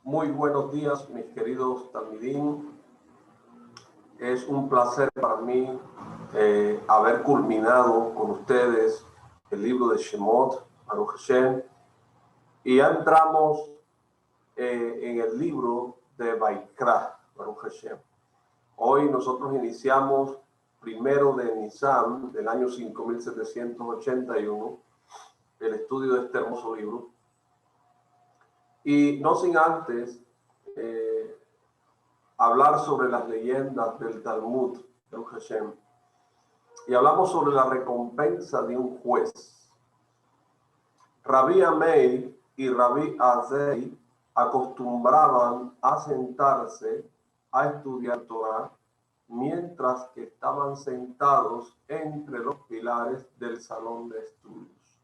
Muy buenos días, mis queridos talmidín. Es un placer para mí haber culminado con ustedes el libro de Shemot, Baruch Hashem, y ya entramos en el libro de Vaikra, Baruch Hashem. Hoy nosotros iniciamos primero de Nisan del año 5781 el estudio de este hermoso libro. Y no sin antes hablar sobre las leyendas del Talmud, Baruch Hashem. Y hablamos sobre la recompensa de un juez. Rabí Amei y Rabí Azei acostumbraban a sentarse a estudiar Torah mientras que estaban sentados entre los pilares del salón de estudios.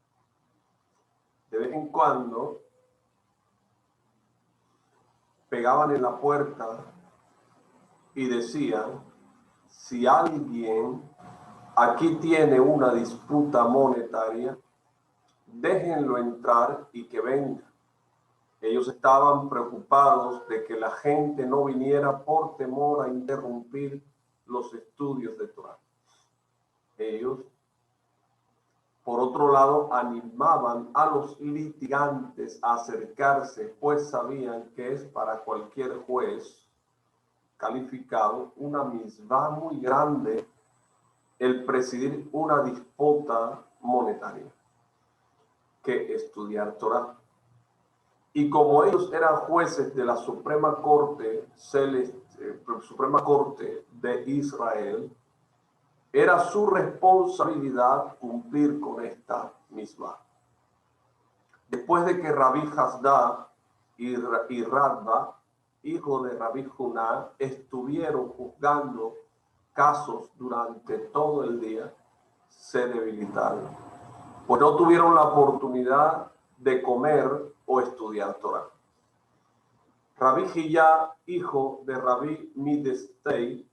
De vez en cuando pegaban en la puerta y decían: si alguien aquí tiene una disputa monetaria, déjenlo entrar y que venga. Ellos estaban preocupados de que la gente no viniera por temor a interrumpir los estudios de Torah. Ellos, por otro lado, animaban a los litigantes a acercarse, pues sabían que es para cualquier juez calificado una misvá muy grande el presidir una disputa monetaria que estudiar Torah. Y como ellos eran jueces de la Suprema Corte de Israel, era su responsabilidad cumplir con esta misma. Después de que Rabí Hasdá y Radba, hijo de Rabí Juná, estuvieron juzgando casos durante todo el día, se debilitaron, pues no tuvieron la oportunidad de comer o estudiar Torah. Rabí Hiyá, hijo de Rabí Midestei,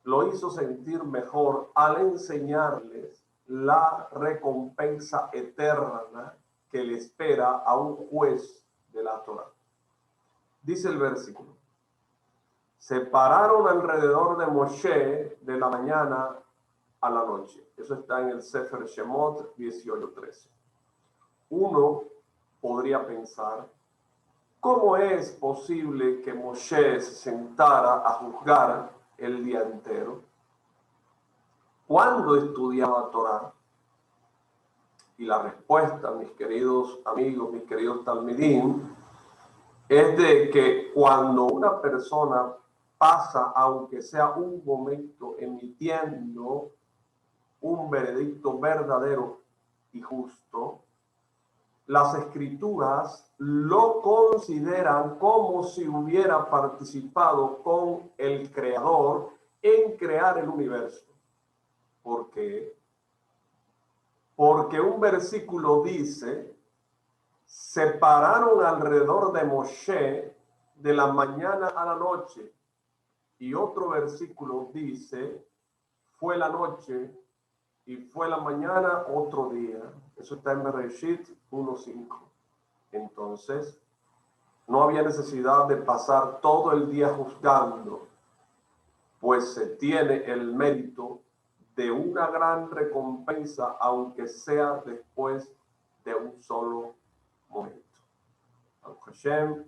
lo hizo sentir mejor al enseñarles la recompensa eterna que le espera a un juez de la Torah. Dice el versículo: se pararon alrededor de Moshe de la mañana a la noche. Eso está en el Sefer Shemot 18:13. Uno podría pensar: ¿cómo es posible que Moshe se sentara a juzgar el día entero? ¿Cuándo estudiaba Torah? Y la respuesta, mis queridos amigos, mis queridos talmidín, es de que cuando una persona pasa, aunque sea un momento, emitiendo un veredicto verdadero y justo, las escrituras lo consideran como si hubiera participado con el Creador en crear el universo. ¿Por qué? Porque un versículo dice: se pararon alrededor de Moshe de la mañana a la noche. Y otro versículo dice: fue la noche y fue la mañana otro día. Eso está en Bereshit 1:5. Entonces, no había necesidad de pasar todo el día juzgando, pues se tiene el mérito de una gran recompensa, aunque sea después de un solo momento. Baruch Hashem,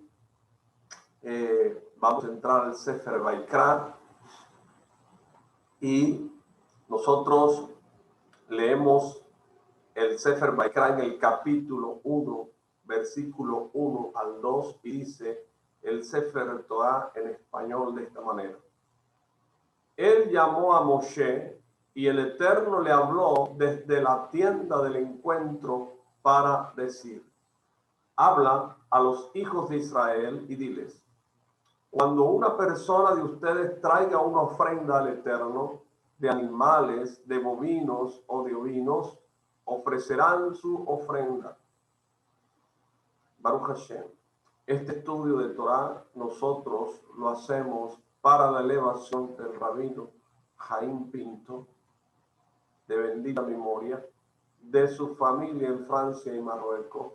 vamos a entrar al Sefer Vaikra y nosotros leemos el Sefer Vaikra en el capítulo 1, versículo 1 al 2, y dice el Sefer Torah en español de esta manera: él llamó a Moshe y el Eterno le habló desde la tienda del encuentro para decir: habla a los hijos de Israel y diles: cuando una persona de ustedes traiga una ofrenda al Eterno de animales, de bovinos o de ovinos, ofrecerán su ofrenda. Baruch Hashem, este estudio de Torah nosotros lo hacemos para la elevación del rabino Jaime Pinto, de bendita memoria, de su familia en Francia y Marruecos,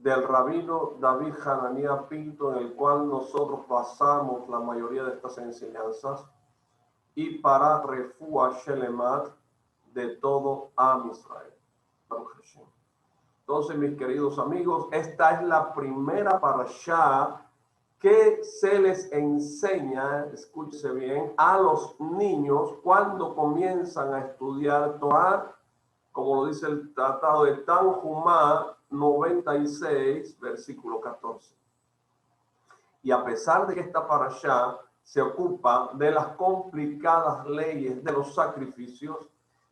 del rabino David Hananía Pinto, en el cual nosotros basamos la mayoría de estas enseñanzas, y para Refúa Shelemat de todo Am Israel. Entonces, mis queridos amigos, esta es la primera parashá que se les enseña, escúchese bien, a los niños cuando comienzan a estudiar Torah, como lo dice el tratado de Tanjumá 96, versículo 14. Y a pesar de que esta parashá se ocupa de las complicadas leyes de los sacrificios,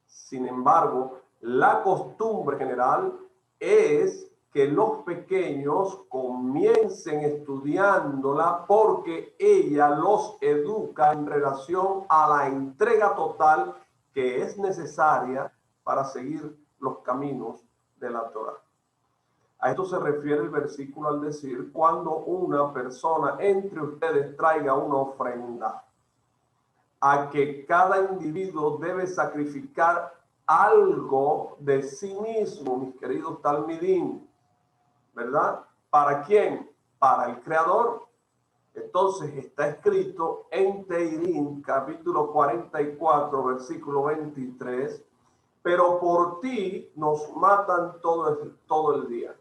sin embargo, la costumbre general es que los pequeños comiencen estudiándola porque ella los educa en relación a la entrega total que es necesaria para seguir los caminos de la Torah. A esto se refiere el versículo al decir, cuando una persona entre ustedes traiga una ofrenda, a que cada individuo debe sacrificar algo de sí mismo, mis queridos talmidim, ¿verdad? ¿Para quién? Para el Creador. Entonces está escrito en Teirín, capítulo 44, versículo 23, pero por ti nos matan todo el día.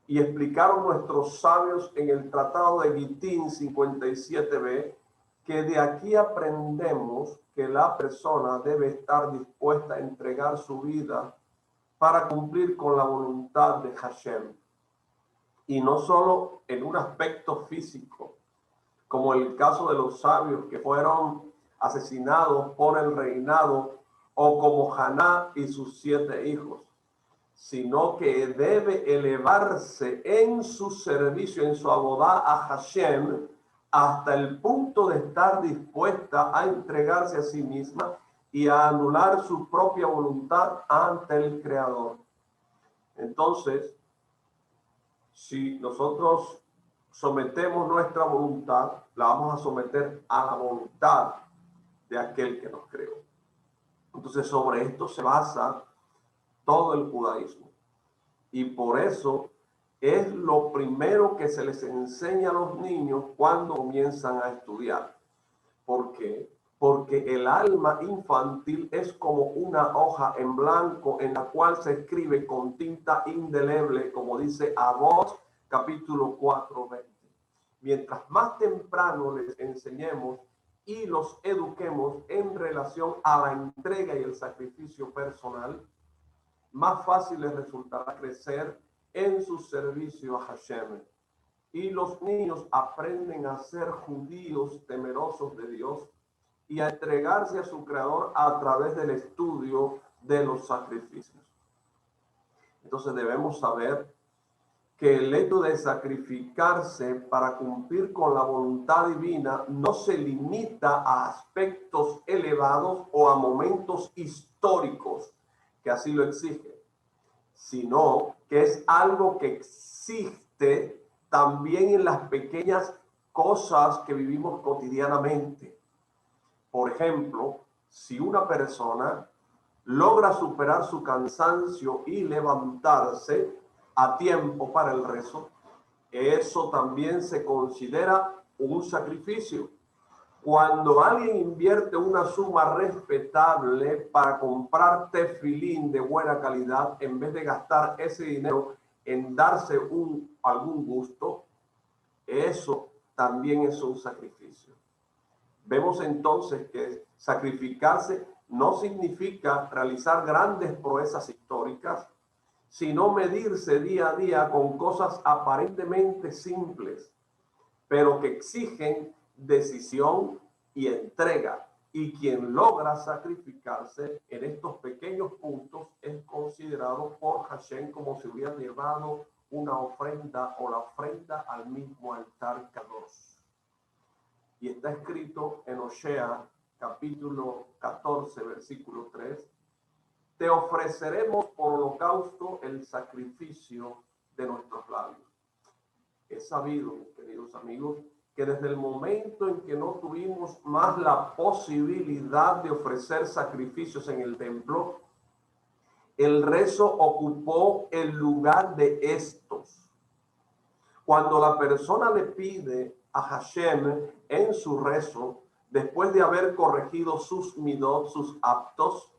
Y explicaron nuestros sabios en el tratado de Gitín 57b, que de aquí aprendemos que la persona debe estar dispuesta a entregar su vida para cumplir con la voluntad de Hashem. Y no solo en un aspecto físico, como el caso de los sabios que fueron asesinados por el reinado, o como Haná y sus 7 hijos, sino que debe elevarse en su servicio, en su abodá a Hashem, hasta el punto de estar dispuesta a entregarse a sí misma y a anular su propia voluntad ante el Creador. Entonces, si nosotros sometemos nuestra voluntad, la vamos a someter a la voluntad de aquel que nos creó. Entonces, sobre esto se basa todo el judaísmo. Y por eso es lo primero que se les enseña a los niños cuando comienzan a estudiar. ¿Por qué? Porque el alma infantil es como una hoja en blanco en la cual se escribe con tinta indeleble, como dice Amós, capítulo 4, 20. Mientras más temprano les enseñemos y los eduquemos en relación a la entrega y el sacrificio personal, más fácil les resultará crecer en su servicio a Hashem. Y los niños aprenden a ser judíos temerosos de Dios y a entregarse a su Creador a través del estudio de los sacrificios. Entonces debemos saber que el hecho de sacrificarse para cumplir con la voluntad divina no se limita a aspectos elevados o a momentos históricos que así lo exigen, sino que es algo que existe también en las pequeñas cosas que vivimos cotidianamente. Por ejemplo, si una persona logra superar su cansancio y levantarse a tiempo para el rezo, eso también se considera un sacrificio. Cuando alguien invierte una suma respetable para comprar tefilín de buena calidad, en vez de gastar ese dinero en darse algún gusto, eso también es un sacrificio. Vemos entonces que sacrificarse no significa realizar grandes proezas históricas, sino medirse día a día con cosas aparentemente simples, pero que exigen decisión y entrega. Y quien logra sacrificarse en estos pequeños puntos es considerado por Hashem como si hubiera llevado una ofrenda o la ofrenda al mismo altar Kadosh. Y está escrito en Osea, capítulo 14, versículo 3, te ofreceremos por holocausto el sacrificio de nuestros labios. Es sabido, mis queridos amigos, que desde el momento en que no tuvimos más la posibilidad de ofrecer sacrificios en el templo, el rezo ocupó el lugar de estos. Cuando la persona le pide a Hashem en su rezo, después de haber corregido sus midot, sus actos,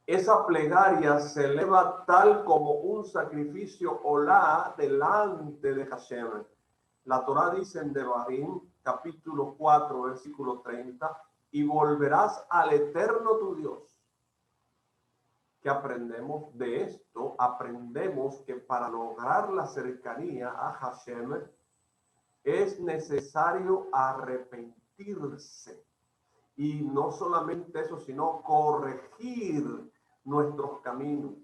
esa plegaria se eleva tal como un sacrificio olá delante de Hashem. La Torá dice en Devarim, capítulo 4, versículo 30, y volverás al eterno tu Dios. ¿Qué aprendemos de esto? Aprendemos que para lograr la cercanía a Hashem es necesario arrepentirse. Y no solamente eso, sino corregir nuestros caminos,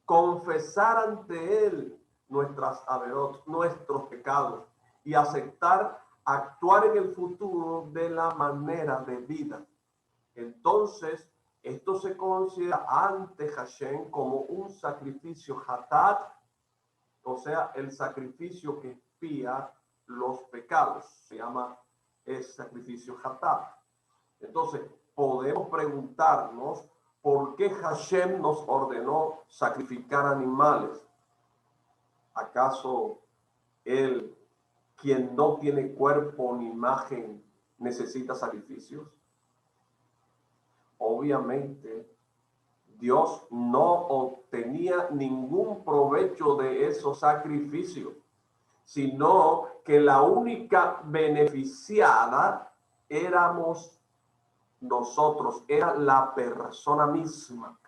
confesar ante Él nuestras averot, nuestros pecados, y aceptar actuar en el futuro de la manera de vida. Entonces, esto se considera ante Hashem como un sacrificio hatat, o sea, el sacrificio que expía los pecados. Se llama el sacrificio hatat. Entonces, podemos preguntarnos por qué Hashem nos ordenó sacrificar animales. ¿Acaso Él, quien no tiene cuerpo ni imagen, necesita sacrificios? Obviamente, Dios no obtenía ningún provecho de esos sacrificios, sino que la única beneficiada éramos nosotros, era la persona misma.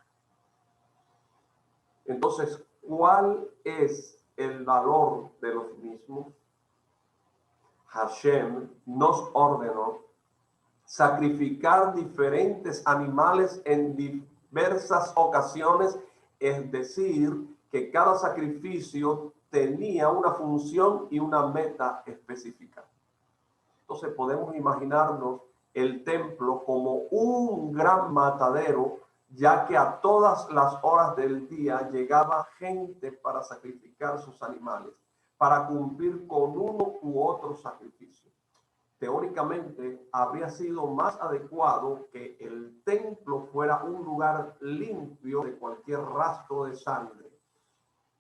Entonces, ¿cuál es el valor de los mismos? Hashem nos ordenó sacrificar diferentes animales en diversas ocasiones, es decir, que cada sacrificio tenía una función y una meta específica. Entonces podemos imaginarnos el templo como un gran matadero, ya que a todas las horas del día llegaba gente para sacrificar sus animales, para cumplir con uno u otro sacrificio. Teóricamente, habría sido más adecuado que el templo fuera un lugar limpio de cualquier rastro de sangre.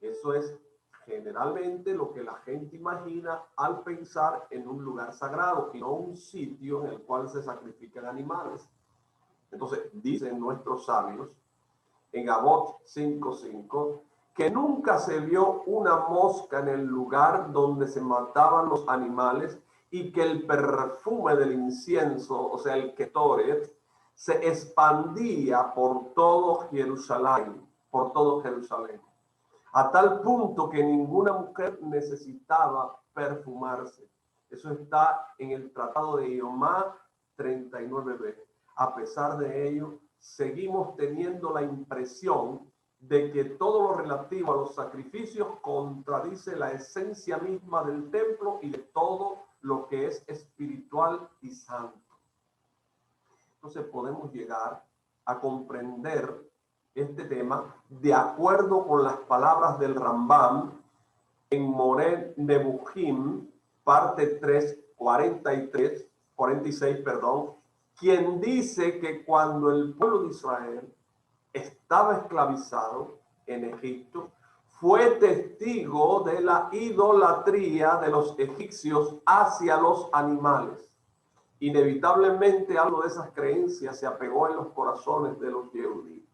Eso es generalmente lo que la gente imagina al pensar en un lugar sagrado y no un sitio en el cual se sacrifican animales. Entonces, dicen nuestros sabios en Amós 5:5 que nunca se vio una mosca en el lugar donde se mataban los animales y que el perfume del incienso, o sea, el ketoret, se expandía por todo Jerusalén, a tal punto que ninguna mujer necesitaba perfumarse. Eso está en el Tratado de Yomá 39b. A pesar de ello, seguimos teniendo la impresión de que todo lo relativo a los sacrificios contradice la esencia misma del templo y de todo lo que es espiritual y santo. Entonces podemos llegar a comprender este tema de acuerdo con las palabras del Rambam en Moreh Nevuchim, parte 3, 46, quien dice que cuando el pueblo de Israel estaba esclavizado en Egipto, fue testigo de la idolatría de los egipcios hacia los animales. Inevitablemente algo de esas creencias se apegó en los corazones de los Yehudí,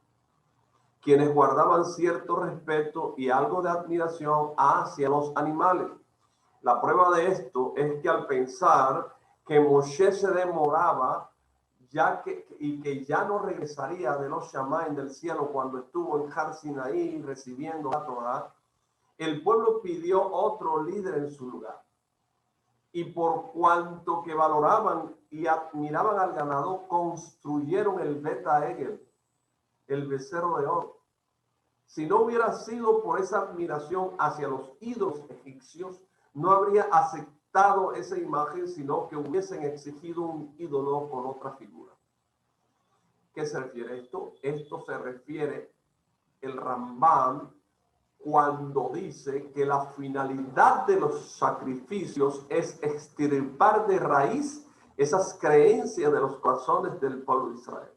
quienes guardaban cierto respeto y algo de admiración hacia los animales. La prueba de esto es que al pensar que Moshe se demoraba y que ya no regresaría de los Shamaim del cielo cuando estuvo en Har Sinaí recibiendo la Torá, el pueblo pidió otro líder en su lugar. Y por cuanto que valoraban y admiraban al ganado, construyeron el Beta Egel, el becerro de oro. Si no hubiera sido por esa admiración hacia los ídolos egipcios, no habría aceptado esa imagen, sino que hubiesen exigido un ídolo con otra figura. ¿Qué se refiere esto? Esto se refiere el Rambam cuando dice que la finalidad de los sacrificios es extirpar de raíz esas creencias de los corazones del pueblo de Israel,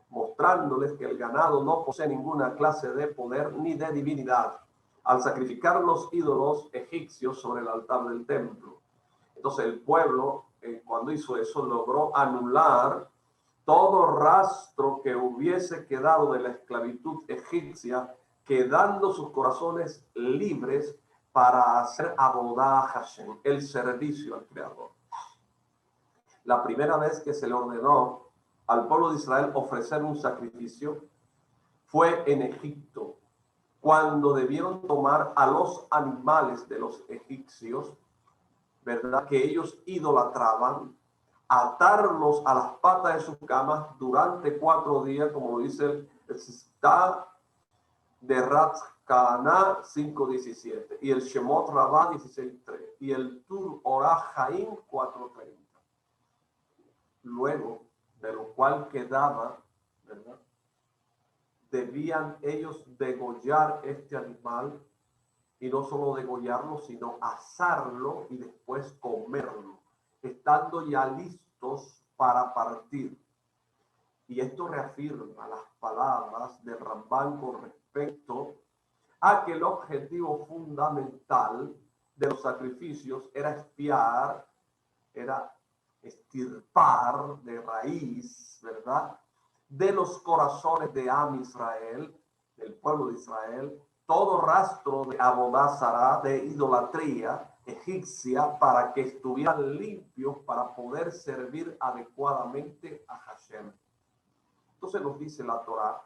mostrándoles que el ganado no posee ninguna clase de poder ni de divinidad. al sacrificar los ídolos egipcios sobre el altar del templo. Entonces el pueblo, cuando hizo eso, logró anular todo rastro que hubiese quedado de la esclavitud egipcia, quedando sus corazones libres para hacer abodá a Hashem, el servicio al Creador. La primera vez que se le ordenó al pueblo de Israel ofrecer un sacrificio fue en Egipto, cuando debieron tomar a los animales de los egipcios, ¿verdad?, que ellos idolatraban, atarlos a las patas de sus camas durante 4 días, como dice el Sitá de Rat Cana 5:17 y el Shemot Rabá 16:3 y el Tur Orah Jaim 4:30. Luego de lo cual quedaba, ¿verdad?, debían ellos degollar este animal, y no solo degollarlo, sino asarlo y después comerlo, estando ya listos para partir. Y esto reafirma las palabras de Rambán con respecto a que el objetivo fundamental de los sacrificios era expiar, era extirpar de raíz, ¿verdad?, de los corazones de Am Israel, del pueblo de Israel, todo rastro de abodá zará, de idolatría egipcia, para que estuvieran limpios para poder servir adecuadamente a Hashem. Entonces nos dice la Torá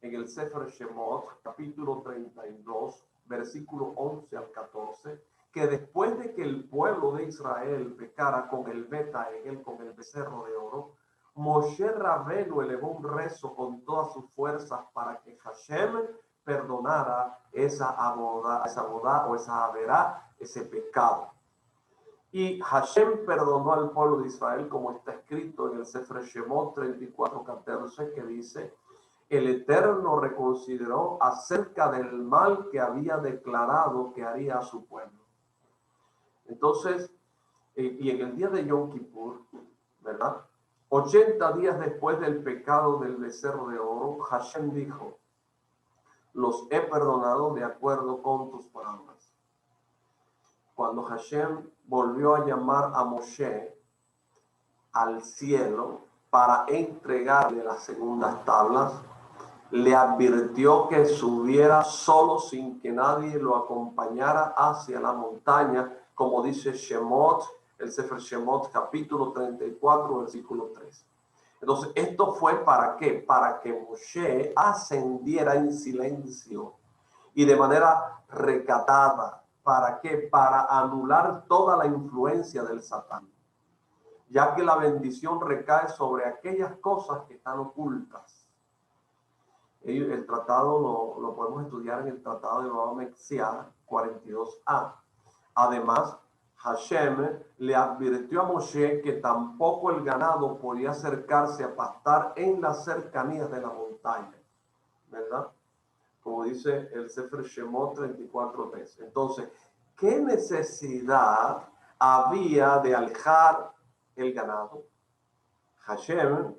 en el Sefer Shemot, capítulo 32, versículo 11 al 14, que después de que el pueblo de Israel pecara con el Betaegel, con el becerro de oro, Moshe Rabenu elevó un rezo con todas sus fuerzas para que Hashem perdonara esa abodá o esa averá, ese pecado. Y Hashem perdonó al pueblo de Israel, como está escrito en el Sefer Shemot 34:14, que dice: el Eterno reconsideró acerca del mal que había declarado que haría a su pueblo. Entonces, y en el día de Yom Kippur, ¿verdad?, 80 días después del pecado del becerro de oro, Hashem dijo: los he perdonado de acuerdo con tus palabras. Cuando Hashem volvió a llamar a Moshe al cielo para entregarle las segundas tablas, le advirtió que subiera solo sin que nadie lo acompañara hacia la montaña, como dice Shemot, el Sefer Shemot, capítulo 34, versículo 3. Entonces, esto fue ¿para qué? Para que Moshe ascendiera en silencio y de manera recatada. ¿Para qué? Para anular toda la influencia del Satán, ya que la bendición recae sobre aquellas cosas que están ocultas. El tratado lo podemos estudiar en el tratado de Baba Metzia 42a. Además, Hashem le advirtió a Moshe que tampoco el ganado podía acercarse a pastar en las cercanías de la montaña, ¿verdad?, como dice el Sefer Shemot 34:3. Entonces, ¿qué necesidad había de alejar el ganado? Hashem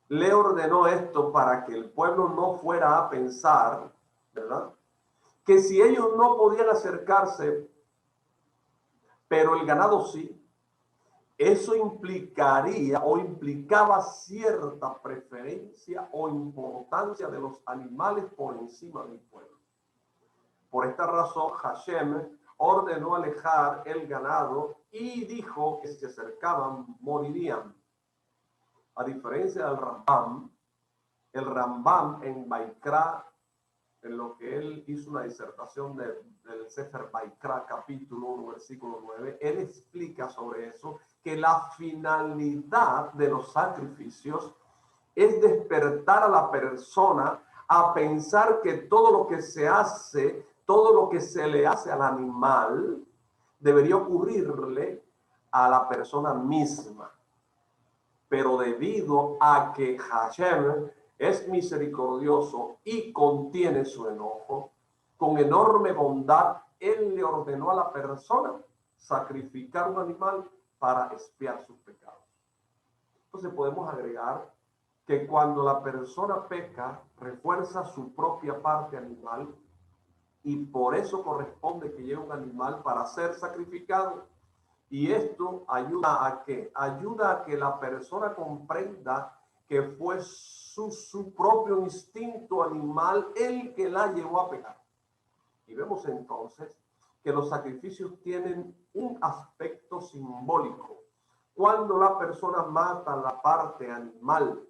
le ordenó esto para que el pueblo no fuera a pensar, ¿verdad?, que si ellos no podían acercarse, pero el ganado sí, eso implicaría o implicaba cierta preferencia o importancia de los animales por encima del pueblo. Por esta razón, Hashem ordenó alejar el ganado y dijo que si se acercaban morirían. A diferencia del Rambam, el Rambam en Baikra, en lo que él hizo una disertación del Sefer Baikra, capítulo 1, versículo 9, él explica sobre eso, que la finalidad de los sacrificios es despertar a la persona a pensar que todo lo que se hace, todo lo que se le hace al animal, debería ocurrirle a la persona misma. Pero debido a que Hashem es misericordioso y contiene su enojo, con enorme bondad, él le ordenó a la persona sacrificar un animal para expiar sus pecados. Entonces podemos agregar que cuando la persona peca, refuerza su propia parte animal y por eso corresponde que lleve un animal para ser sacrificado. Y esto ayuda a que la persona comprenda que fue su propio instinto animal el que la llevó a pecar. Y vemos entonces que los sacrificios tienen un aspecto simbólico. Cuando la persona mata la parte animal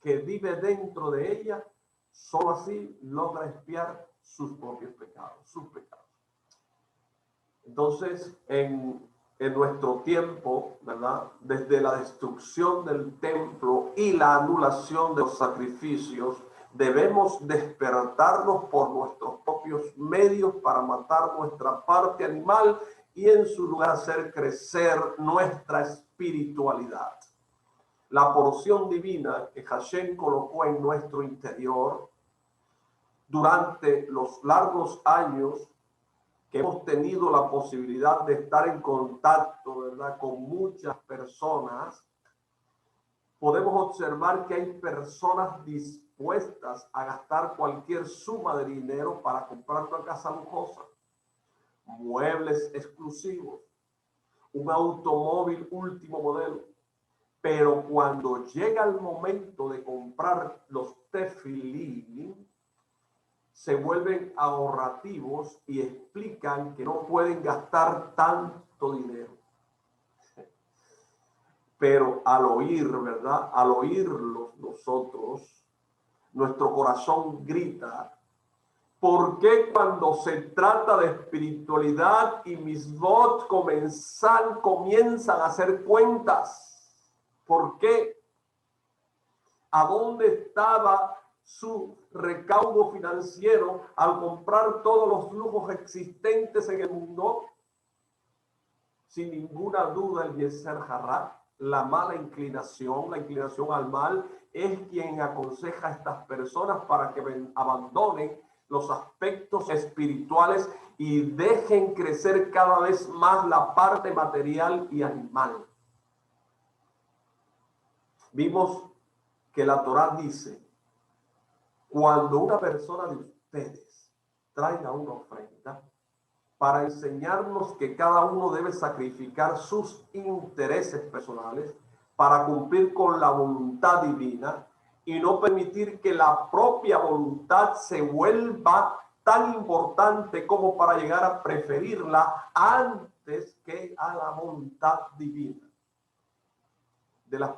que vive dentro de ella, solo así logra expiar sus propios pecados, sus pecados. Entonces, en nuestro tiempo, ¿verdad? Desde la destrucción del templo y la anulación de los sacrificios, debemos despertarnos por nuestros propios medios para matar nuestra parte animal y en su lugar hacer crecer nuestra espiritualidad. La porción divina que Hashem colocó en nuestro interior durante los largos años que hemos tenido la posibilidad de estar en contacto, ¿verdad?, con muchas personas, podemos observar que hay personas dispuestas a gastar cualquier suma de dinero para comprar una casa lujosa, muebles exclusivos, un automóvil último modelo. Pero cuando llega el momento de comprar los tefilín, se vuelven ahorrativos y explican que no pueden gastar tanto dinero. Pero al oír, ¿verdad? Al oírlos nosotros, nuestro corazón grita, ¿por qué cuando se trata de espiritualidad y misbot comienzan a hacer cuentas? ¿Por qué? ¿A dónde estaba su recaudo financiero al comprar todos los lujos existentes en el mundo? Sin ninguna duda, el Yeser Hará, la mala inclinación, la inclinación al mal, es quien aconseja a estas personas para que abandonen los aspectos espirituales y dejen crecer cada vez más la parte material y animal. Vimos que la Torá dice, cuando una persona de ustedes traiga una ofrenda, para enseñarnos que cada uno debe sacrificar sus intereses personales para cumplir con la voluntad divina y no permitir que la propia voluntad se vuelva tan importante como para llegar a preferirla antes que a la voluntad divina. De las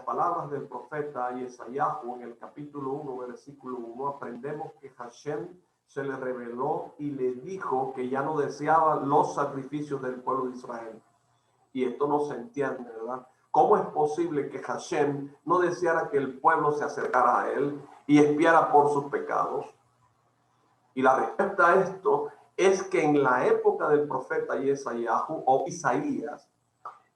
palabras del profeta Yesayahu en el capítulo 1, versículo 1, aprendemos que Hashem se le reveló y le dijo que ya no deseaba los sacrificios del pueblo de Israel. Y esto no se entiende, ¿verdad? ¿Cómo es posible que Hashem no deseara que el pueblo se acercara a él y expiara por sus pecados? Y la respuesta a esto es que en la época del profeta Yesayahu o Isaías,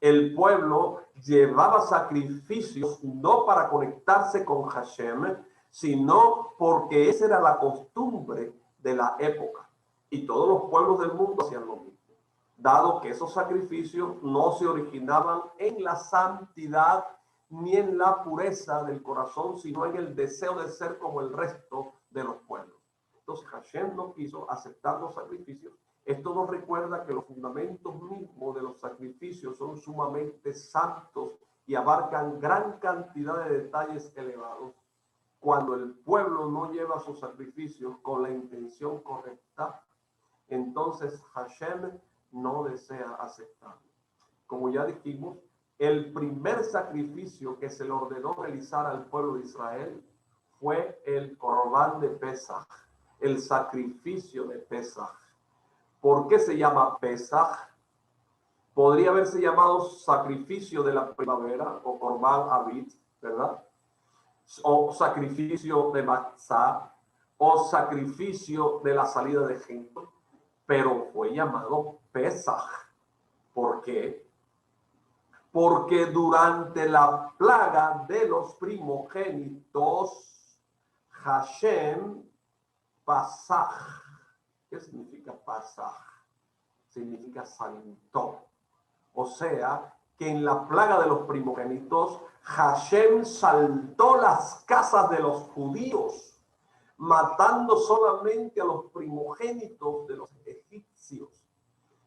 el pueblo llevaba sacrificios no para conectarse con Hashem, sino porque esa era la costumbre de la época. Y todos los pueblos del mundo hacían lo mismo, dado que esos sacrificios no se originaban en la santidad ni en la pureza del corazón, sino en el deseo de ser como el resto de los pueblos. Entonces Hashem no quiso aceptar los sacrificios. Esto nos recuerda que los fundamentos mismos de los sacrificios son sumamente santos y abarcan gran cantidad de detalles elevados. Cuando el pueblo no lleva sus sacrificios con la intención correcta, entonces Hashem no desea aceptarlo. Como ya dijimos, el primer sacrificio que se le ordenó realizar al pueblo de Israel fue el Corbán de Pesaj, el sacrificio de Pesaj. ¿Por qué se llama Pesaj? Podría haberse llamado sacrificio de la primavera o Corbán Abit, ¿verdad? O sacrificio de Matzah, o sacrificio de la salida de Egipto, pero fue llamado Pesaj. ¿Por qué? Porque durante la plaga de los primogénitos, Hashem Pasaj. ¿Qué significa Pasaj? Significa saltó. O sea, que en la plaga de los primogénitos, Hashem saltó las casas de los judíos, matando solamente a los primogénitos de los egipcios.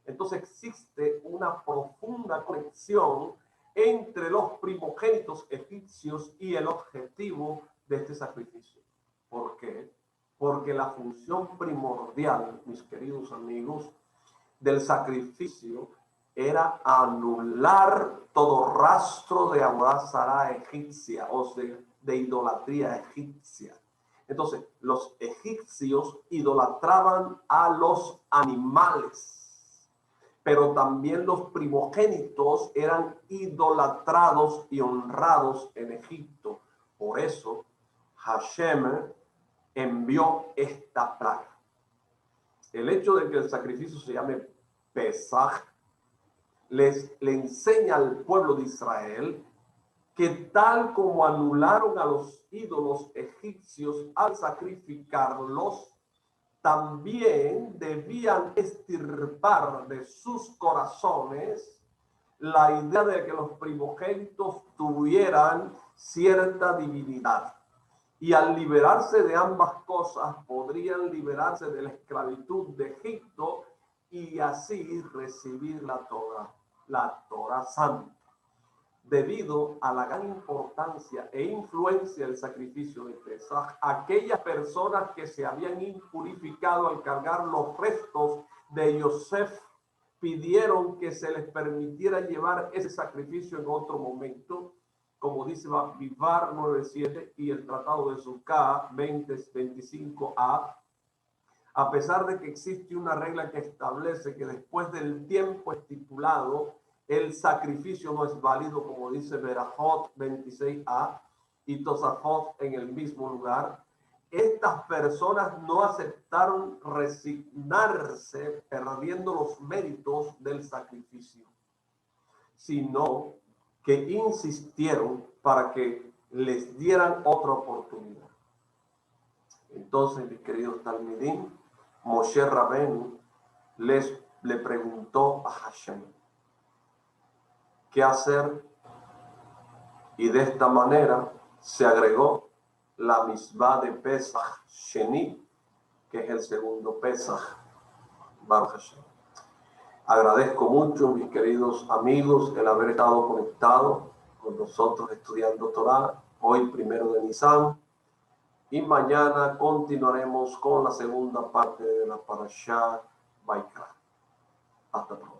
Entonces existe una profunda conexión entre los primogénitos egipcios y el objetivo de este sacrificio. ¿Por qué? Porque la función primordial, mis queridos amigos, del sacrificio era anular todo rastro de Abodá egipcia, o sea, de idolatría egipcia. Entonces, los egipcios idolatraban a los animales, pero también los primogénitos eran idolatrados y honrados en Egipto. Por eso, Hashem envió esta plaga. El hecho de que el sacrificio se llame Pesaj le enseña al pueblo de Israel que tal como anularon a los ídolos egipcios al sacrificarlos, también debían extirpar de sus corazones la idea de que los primogénitos tuvieran cierta divinidad. Y al liberarse de ambas cosas, podrían liberarse de la esclavitud de Egipto y así recibir la Torah Santa. Debido a la gran importancia e influencia del sacrificio de Pesaj, aquellas personas que se habían impurificado al cargar los restos de Yosef pidieron que se les permitiera llevar ese sacrificio en otro momento, como dice Vivar 9.7 y el Tratado de Sukkah 20.25a, a pesar de que existe una regla que establece que después del tiempo estipulado el sacrificio no es válido, como dice Berajot 26a y Tosafot en el mismo lugar. Estas personas no aceptaron resignarse perdiendo los méritos del sacrificio, sino que insistieron para que les dieran otra oportunidad. Entonces, mis queridos talmidim, Moshe Rabenu le preguntó a Hashem qué hacer, y de esta manera se agregó la misbah de Pesach Sheni, que es el segundo Pesach, Baruch Hashem. Agradezco mucho, mis queridos amigos, el haber estado conectado con nosotros estudiando Torah, hoy 1 de Nisan, y mañana continuaremos con la segunda parte de la Parashá Vaikra. Hasta pronto.